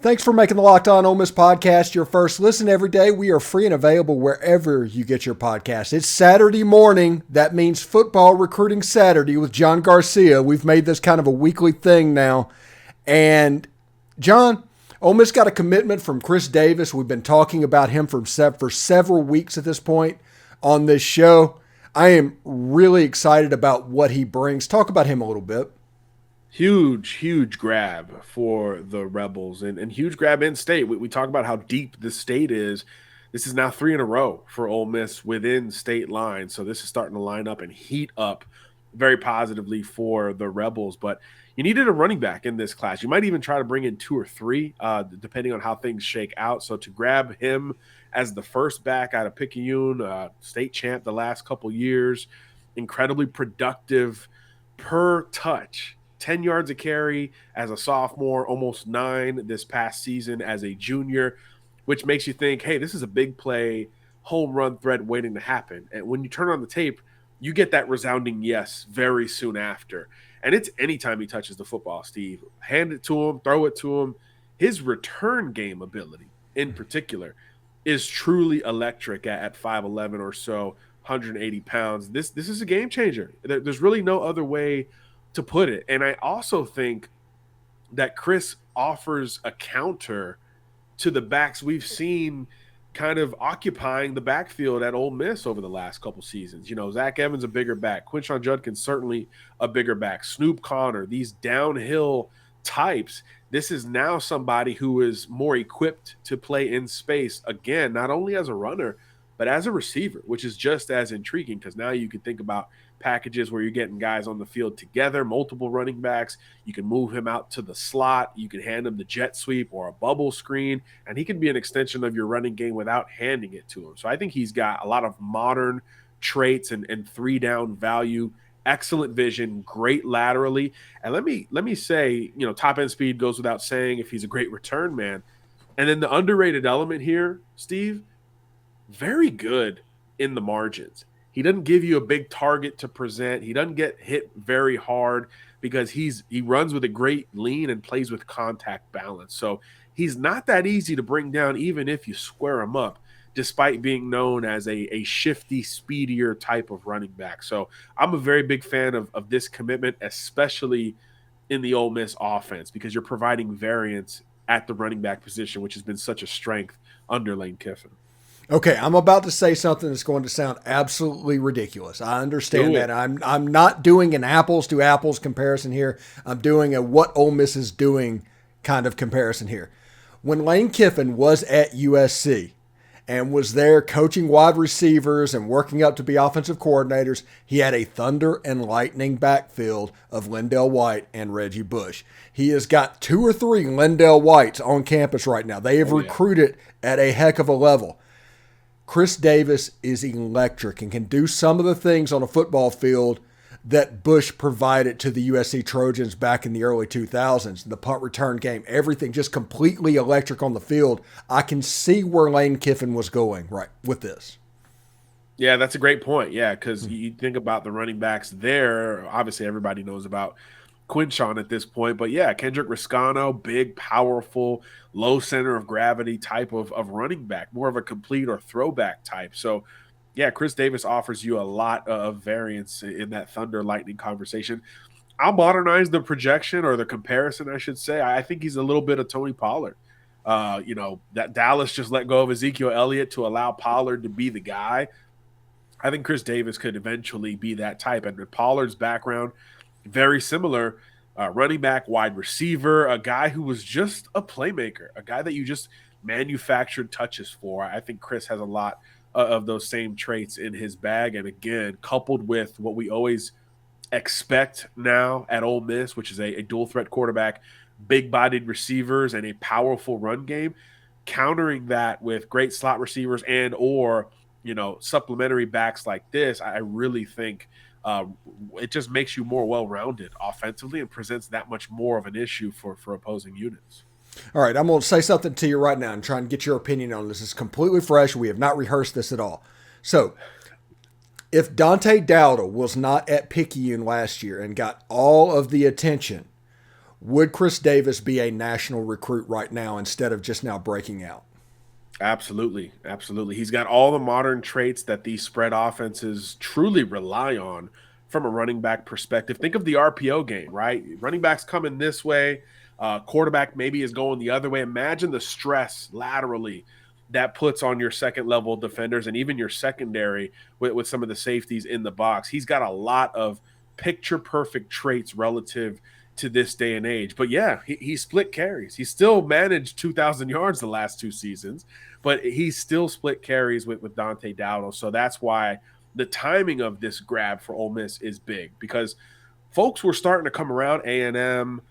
Thanks for making the Locked On Ole Miss podcast your first listen every day. We are free and available wherever you get your podcast. It's Saturday morning. That means Football Recruiting Saturday with John Garcia. We've made this kind of a weekly thing now. And John, Ole Miss got a commitment from Chris Davis. We've been talking about him for several weeks at this point on this show. I am really excited about what he brings. Talk about him a little bit. Huge grab for the Rebels and huge grab in state. We talk about how deep the state is. This is now 3 in a row for Ole Miss within state lines. So this is starting to line up and heat up very positively for the Rebels. But you needed a running back in this class. You might even try to bring in 2 or 3, depending on how things shake out. So to grab him as the first back out of Picayune, state champ the last couple years, incredibly productive per touch. 10 yards a carry as a sophomore, almost 9 this past season as a junior, which makes you think, hey, this is a big play, home run threat waiting to happen. And when you turn on the tape, you get that resounding yes very soon after. And it's anytime he touches the football, Steve. Hand it to him, throw it to him. His return game ability in particular is truly electric at 5'11 or so, 180 pounds. This is a game changer. There's really no other way to put it. And I also think that Chris offers a counter to the backs we've seen kind of occupying the backfield at Ole Miss over the last couple seasons. You know, Zach Evans a bigger back, Quinshon Judkins certainly a bigger back, Snoop Connor, these downhill types. This is now somebody who is more equipped to play in space, again, not only as a runner, but as a receiver, which is just as intriguing because now you can think about packages where you're getting guys on the field together, multiple running backs. You can move him out to the slot. You can hand him the jet sweep or a bubble screen, and he can be an extension of your running game without handing it to him. So I think he's got a lot of modern traits and 3-down value, excellent vision, great laterally. And let me say, you know, top end speed goes without saying if he's a great return man. And then the underrated element here, Steve, very good in the margins. He doesn't give you a big target to present. He doesn't get hit very hard because he runs with a great lean and plays with contact balance. So he's not that easy to bring down even if you square him up, despite being known as a shifty, speedier type of running back. So I'm a very big fan of this commitment, especially in the Ole Miss offense, because you're providing variance at the running back position, which has been such a strength under Lane Kiffin. Okay, I'm about to say something that's going to sound absolutely ridiculous. I understand that. I'm not doing an apples to apples comparison here. I'm doing a what Ole Miss is doing kind of comparison here. When Lane Kiffin was at USC and was there coaching wide receivers and working up to be offensive coordinators, he had a thunder and lightning backfield of Lindell White and Reggie Bush. He has got 2 or 3 Lindell Whites on campus right now. They have recruited at a heck of a level. Chris Davis is electric and can do some of the things on a football field that Bush provided to the USC Trojans back in the early 2000s. The punt return game, everything just completely electric on the field. I can see where Lane Kiffin was going right with this. Yeah, that's a great point. Yeah, because you think about the running backs there. Obviously, everybody knows about Quinshon at this point. But, yeah, Kendrick Riscano, big, powerful, low center of gravity type of running back, more of a complete or throwback type. So, yeah, Chris Davis offers you a lot of variance in that thunder lightning conversation. I'll modernize the projection or the comparison, I should say. I think he's a little bit of Tony Pollard. You know, that Dallas just let go of Ezekiel Elliott to allow Pollard to be the guy. I think Chris Davis could eventually be that type. And with Pollard's background, very similar, running back, wide receiver, a guy who was just a playmaker, a guy that you just manufactured touches for. I think Chris has a lot of those same traits in his bag. And again, coupled with what we always expect now at Ole Miss, which is a dual threat quarterback, big-bodied receivers, and a powerful run game, countering that with great slot receivers and or, you know, supplementary backs like this, I really think it just makes you more well-rounded offensively and presents that much more of an issue for opposing units. All right, I'm going to say something to you right now and try and get your opinion on this. It's completely fresh. We have not rehearsed this at all. So, if Dante Dowdle was not at Picayune last year and got all of the attention, would Chris Davis be a national recruit right now instead of just now breaking out? Absolutely. Absolutely. He's got all the modern traits that these spread offenses truly rely on from a running back perspective. Think of the RPO game, right? Running backs coming this way, quarterback maybe is going the other way. Imagine the stress laterally that puts on your second level defenders and even your secondary with some of the safeties in the box. He's got a lot of picture perfect traits relative to this day and age. But yeah, he split carries. He still managed 2,000 yards the last 2 seasons, but he still split carries with Dante Dowdle. So that's why the timing of this grab for Ole Miss is big, because folks were starting to come around. A&M,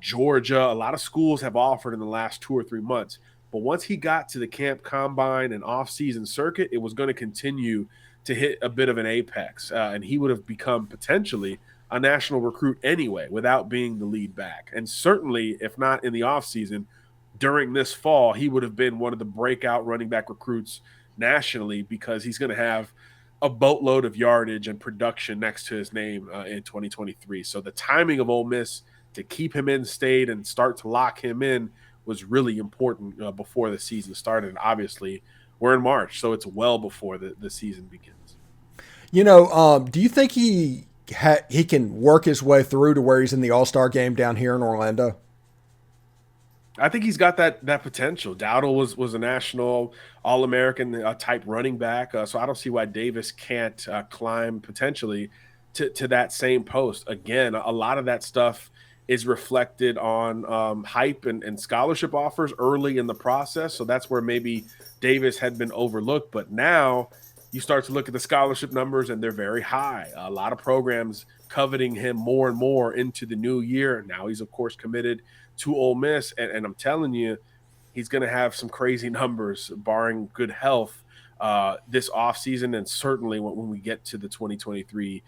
Georgia, a lot of schools have offered in the last 2 or 3 months. But once he got to the camp combine and off-season circuit, it was going to continue to hit a bit of an apex, and he would have become potentially a national recruit anyway without being the lead back. And certainly, if not in the offseason, during this fall, he would have been one of the breakout running back recruits nationally, because he's going to have a boatload of yardage and production next to his name in 2023. So the timing of Ole Miss to keep him in state and start to lock him in was really important before the season started. And obviously, we're in March, so it's well before the season begins. Do you think he can work his way through to where he's in the All-Star game down here in Orlando? I think he's got that potential. Dowdle was a national All-American type running back, so I don't see why Davis can't climb potentially to that same post. Again, a lot of that stuff is reflected on hype and scholarship offers early in the process, so that's where maybe Davis had been overlooked. But now you start to look at the scholarship numbers, and they're very high. A lot of programs coveting him more and more into the new year. Now he's, of course, committed to Ole Miss, and I'm telling you, he's going to have some crazy numbers, barring good health, this offseason, and certainly when we get to the 2023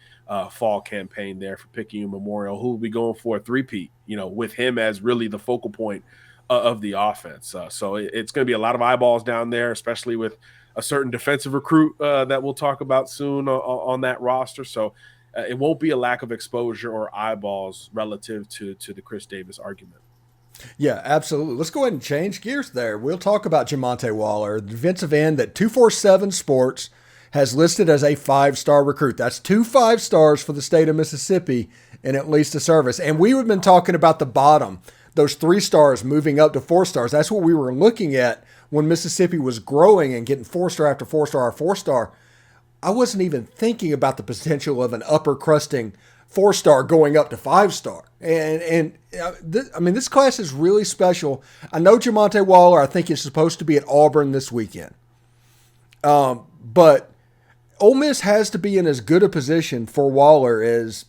fall campaign there for Picayune Memorial, who will be going for a three-peat, with him as really the focal point of the offense. So it's going to be a lot of eyeballs down there, especially with a certain defensive recruit that we'll talk about soon on that roster. So it won't be a lack of exposure or eyeballs relative to the Chris Davis argument. Yeah, absolutely. Let's go ahead and change gears there. We'll talk about Jamonta Waller, the defensive end that 247 Sports has listed as a 5-star recruit. That's 2 5 stars for the state of Mississippi in at least a service. And we have been talking about the bottom, those 3 stars moving up to 4 stars. That's what we were looking at when Mississippi was growing and getting 4-star after 4-star after 4-star. I wasn't even thinking about the potential of an upper crusting 4-star going up to 5-star. This class is really special. I know Jamonta Waller, I think, is supposed to be at Auburn this weekend. But Ole Miss has to be in as good a position for Waller as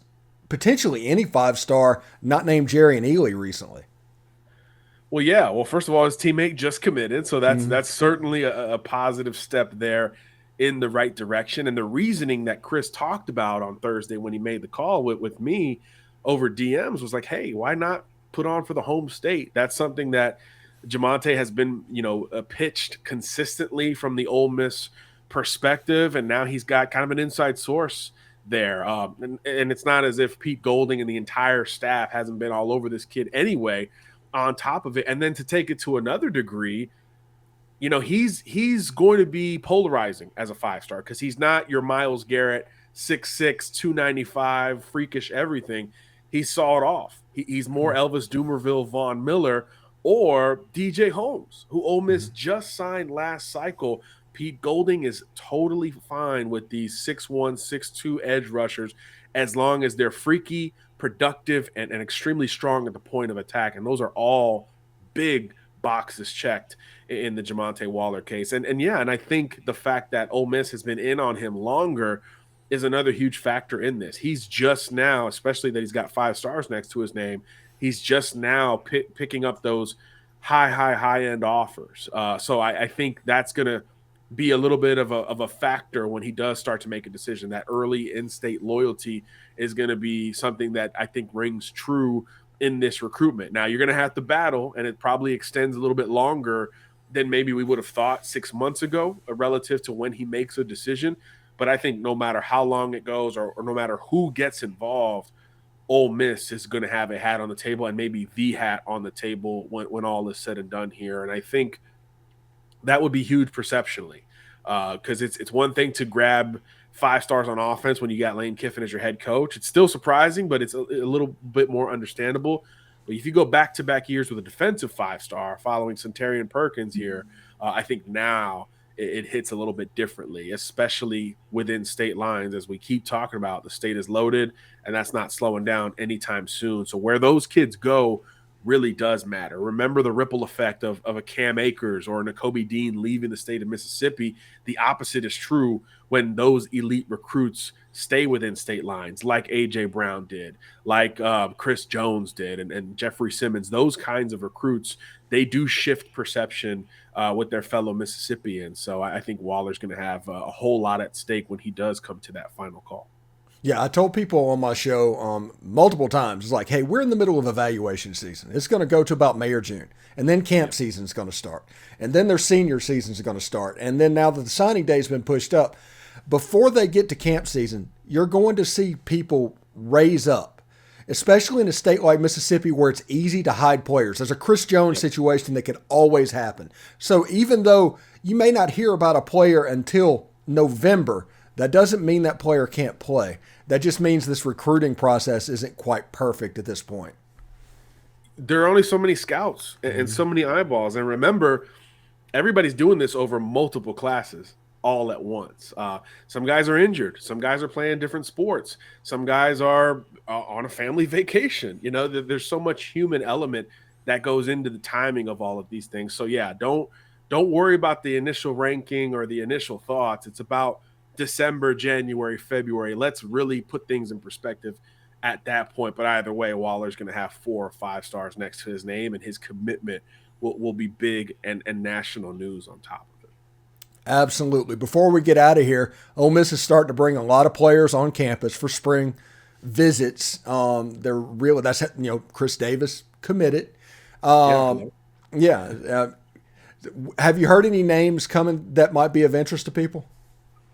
potentially any 5-star not named Jerry and Ely recently. Well, yeah. Well, first of all, his teammate just committed, so that's certainly a positive step there in the right direction. And the reasoning that Chris talked about on Thursday when he made the call with me over DMs was like, hey, why not put on for the home state? That's something that Jamonta has been, pitched consistently from the Ole Miss perspective, and now he's got kind of an inside source there. And it's not as if Pete Golding and the entire staff hasn't been all over this kid anyway on top of it. And then to take it to another degree, he's going to be polarizing as a 5-star, because he's not your Myles Garrett, 6'6", 295, freakish everything. He saw it off. He's more Elvis Dumervil, Von Miller, or DJ Holmes, who Ole Miss just signed last cycle. Pete Golding is totally fine with these 6'1", 6'2" edge rushers as long as they're freaky, productive, and extremely strong at the point of attack. And those are all big boxes checked in the Jamonta Waller case. And I think the fact that Ole Miss has been in on him longer is another huge factor in this. He's just now, especially that he's got 5 stars next to his name, he's just now picking up those high-end offers. So I think that's going to be a little bit of a factor when he does start to make a decision. That early in-state loyalty is going to be something that I think rings true in this recruitment. Now, you're going to have to battle, and it probably extends a little bit longer than maybe we would have thought 6 months ago relative to when he makes a decision. But I think no matter how long it goes or no matter who gets involved, Ole Miss is going to have a hat on the table, and maybe the hat on the table when all is said and done here. And I think that would be huge perceptionally, because it's one thing to grab 5 stars on offense when you got Lane Kiffin as your head coach. It's still surprising, but it's a little bit more understandable. But if you go back-to-back years with a defensive 5-star following Centarian Perkins here, I think now it hits a little bit differently, especially within state lines. As we keep talking about, the state is loaded, and that's not slowing down anytime soon. So where those kids go really does matter. Remember the ripple effect of a Cam Akers or a Nakobe Dean leaving the state of Mississippi. The opposite is true when those elite recruits stay within state lines, like A.J. Brown did, like Chris Jones did, and Jeffrey Simmons. Those kinds of recruits, they do shift perception with their fellow Mississippians. So I think Waller's going to have a whole lot at stake when he does come to that final call. Yeah, I told people on my show multiple times, it's like, hey, we're in the middle of evaluation season. It's going to go to about May or June. And then camp season is going to start. And then their senior season is going to start. And then now that the signing day has been pushed up, before they get to camp season, you're going to see people raise up, especially in a state like Mississippi where it's easy to hide players. There's a Chris Jones situation that can always happen. So even though you may not hear about a player until November, that doesn't mean that player can't play. That just means this recruiting process isn't quite perfect at this point. There are only so many scouts and so many eyeballs. And remember, everybody's doing this over multiple classes all at once. Some guys are injured. Some guys are playing different sports. Some guys are on a family vacation. You know, there's so much human element that goes into the timing of all of these things. So, yeah, don't worry about the initial ranking or the initial thoughts. It's about December, January, February. Let's really put things in perspective at that point. But either way, Waller's going to have 4 or 5 stars next to his name, and his commitment will be big and national news on top of it. Absolutely. Before we get out of here, Ole Miss is starting to bring a lot of players on campus for spring visits. They're really, that's, Chris Davis committed. Have you heard any names coming that might be of interest to people?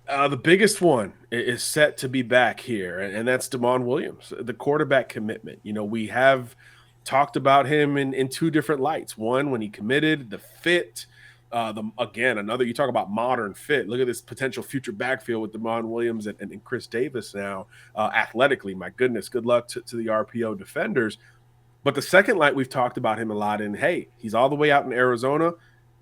The biggest one is set to be back here, and that's Damon Williams, the quarterback commitment. You know, we have talked about him in 2 different lights. One, when he committed, the fit. Another, you talk about modern fit. Look at this potential future backfield with Damon Williams and Chris Davis now. Athletically, my goodness, good luck to the RPO defenders. But the second light, we've talked about him a lot in, hey, he's all the way out in Arizona.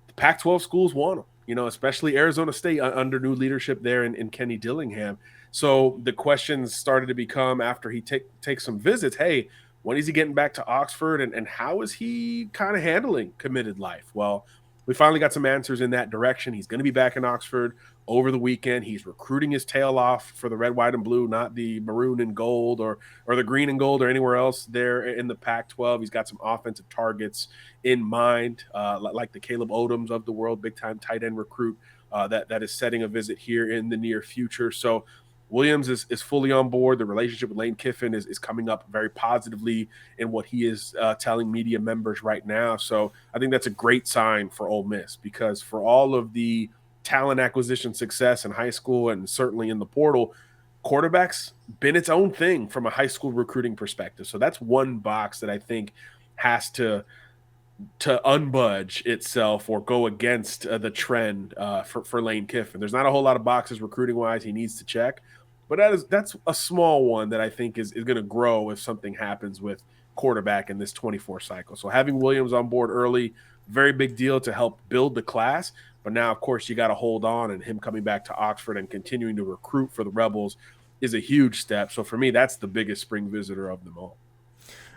The Pac-12 schools want him. You know, especially Arizona State under new leadership there in Kenny Dillingham. So the questions started to become after he takes some visits, hey, when is he getting back to Oxford and how is he kind of handling committed life? Well, we finally got some answers in that direction. He's going to be back in Oxford over the weekend. He's recruiting his tail off for the red, white, and blue, not the maroon and gold or the green and gold or anywhere else there in the Pac-12. He's got some offensive targets in mind, like the Caleb Odoms of the world, big-time tight end recruit that is setting a visit here in the near future. So Williams is fully on board. The relationship with Lane Kiffin is coming up very positively in what he is telling media members right now. So I think that's a great sign for Ole Miss, because for all of the talent acquisition success in high school and certainly in the portal, quarterback's been its own thing from a high school recruiting perspective. So that's one box that I think has to unbudge itself or go against the trend for Lane Kiffin. There's not a whole lot of boxes recruiting wise he needs to check, but that's a small one that I think is going to grow if something happens with quarterback in this 24 cycle. So having Williams on board early, very big deal to help build the class. But now, of course, you got to hold on, and him coming back to Oxford and continuing to recruit for the Rebels is a huge step. So for me, that's the biggest spring visitor of them all.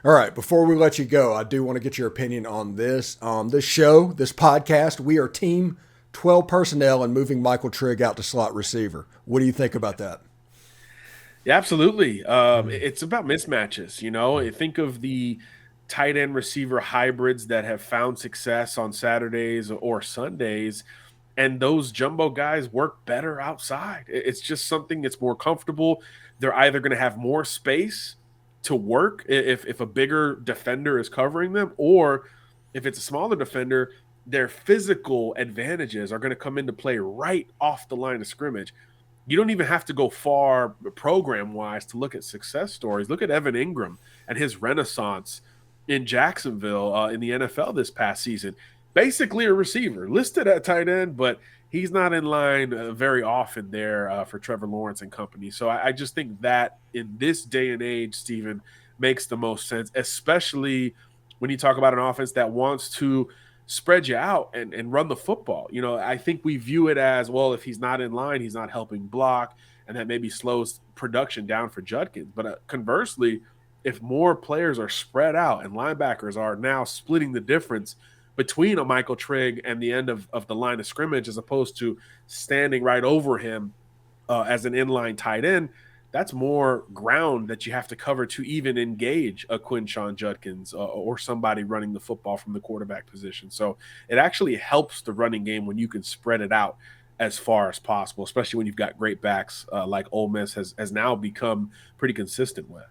All right, before we let you go, I do want to get your opinion on this. This show, this podcast, we are Team 12 personnel and moving Michael Trigg out to slot receiver. What do you think about that? Yeah, absolutely. It's about mismatches. You know, think of the tight end receiver hybrids that have found success on Saturdays or Sundays, and those jumbo guys work better outside. It's just something that's more comfortable. They're either going to have more space to work if a bigger defender is covering them, or if it's a smaller defender, their physical advantages are going to come into play right off the line of scrimmage. you don't even have to go far program-wise to look at success stories. Look at Evan Ingram and his renaissance in Jacksonville in the NFL this past season. Basically a receiver, listed at tight end, but he's not in line very often there for Trevor Lawrence and company. So I just think that in this day and age, Stephen, makes the most sense, especially when you talk about an offense that wants to spread you out and run the football. You know, I think we view it as, well, if he's not in line, he's not helping block, and that maybe slows production down for Judkins. But conversely, if more players are spread out and linebackers are now splitting the difference between a Michael Trigg and the end of the line of scrimmage, as opposed to standing right over him as an inline tight end, that's more ground that you have to cover to even engage a Quinshon Judkins or somebody running the football from the quarterback position. So it actually helps the running game when you can spread it out as far as possible, especially when you've got great backs like Ole Miss has now become pretty consistent with.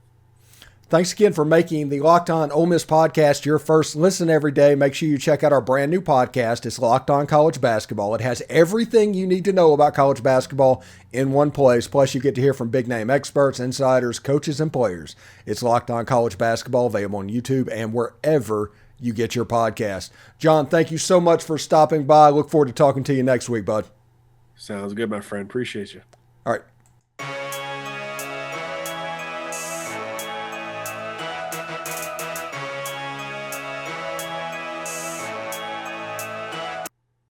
Thanks again for making the Locked On Ole Miss podcast your first listen every day. Make sure you check out our brand new podcast. It's Locked On College Basketball. It has everything you need to know about college basketball in one place. Plus, you get to hear from big-name experts, insiders, coaches, and players. It's Locked On College Basketball, available on YouTube and wherever you get your podcast. John, thank you so much for stopping by. I look forward to talking to you next week, bud. Sounds good, my friend. Appreciate you. All right.